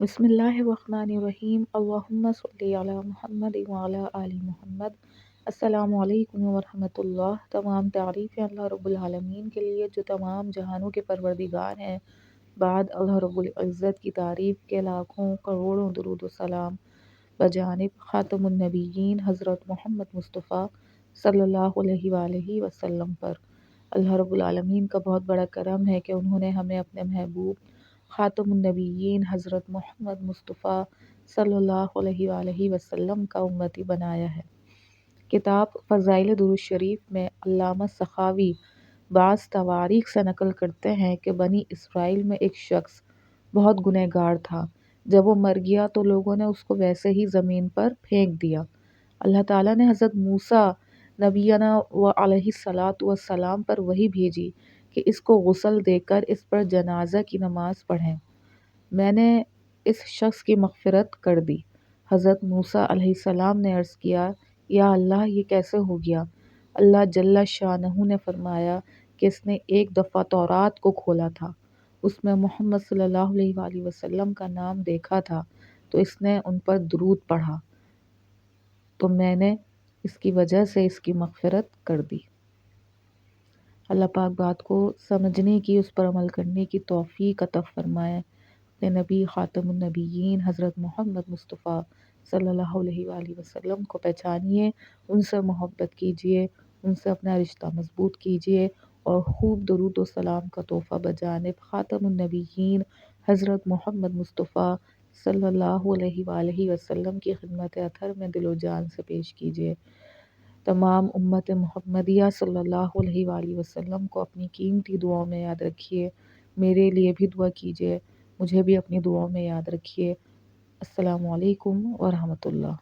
बिस्मिल्लाहिर्रहमानिर्रहीम अल्लाहुम्मा सल्ली अला मुहम्मद व अला आलि मुहम्मद। अस्सलामु अलैकुम व रहमतुल्लाह। तमाम तारीफ़ें अल्लाह रब्बुल आलमीन के लिए जो तमाम जहानों के परवरदिगार हैं। बाद अल्लाह रब्बुल इज़्ज़त की तारीफ़ के लाखों करोड़ों दुरूद व सलाम बजानिब खातमुन नबिय्यीन हज़रत मोहम्मद मुस्तफ़ा सल्लल्लाहु अलैहि वसल्लम पर। अल्लाह रब्बुल आलमीन का बहुत बड़ा करम है कि उन्होंने हमें अपने महबूब खातमुन नबिय्यीन हज़रत मोहम्मद मुस्तफ़ा सल्लल्लाहु अलैहि वसल्लम का उम्मती बनाया है। किताब फ़ज़ाइल दुरूद शरीफ में अल्लामा सखावी बाज़ तवारीख से नकल करते हैं कि बनी इसराइल में एक शख्स बहुत गुनहगार था। जब वो मर गया तो लोगों ने उसको वैसे ही ज़मीन पर फेंक दिया। अल्लाह ताला ने हज़रत मूसा नबीना व अलैहिस्सलातु वस्सलाम पर वही भेजी कि इसको गुस्ल देकर इस पर जनाजा की नमाज पढ़ें। मैंने इस शख्स की मग़फ़िरत कर दी। हज़रत मूसा अलैहिस्सलाम ने अर्ज़ किया, या अल्लाह ये कैसे हो गया? अल्लाह जल्ला शानहू ने फरमाया कि इसने एक दफ़ा तौरात को खोला था, उसमें मोहम्मद सल्लल्लाहु अलैहि वसल्लम का नाम देखा था तो इसने उन पर दुरूद पढ़ा, तो मैंने इसकी वजह से इसकी मग़फ़िरत कर दी। अल्लाह पाक बात को समझने की, उस पर अमल करने की तौफ़ीक़ अता फ़रमाए। अपने नबी ख़ातमुन नबिय्यीन हज़रत मोहम्मद मुस्तफ़ा सल्लल्लाहु अलैहि वसल्लम को पहचानिए, उनसे मोहब्बत कीजिए, उनसे अपना रिश्ता मज़बूत कीजिए और खूब दुरूद व सलाम का तोहफ़ा बजानिब ख़ातमुन नबिय्यीन हज़रत मोहम्मद मुस्तफ़ा सल्लल्लाहु अलैहि वसल्लम की खिदमत अतहर में दिलो जान से पेश कीजिए। तमाम उम्मत मुहम्मदिया सल्लल्लाहु अलैहि वसल्लम को अपनी कीमती दुआओं में याद रखिए। मेरे लिए भी दुआ कीजिए, मुझे भी अपनी दुआओं में याद रखिए। अस्सलामु अलैकुम व रहमतुल्लाह।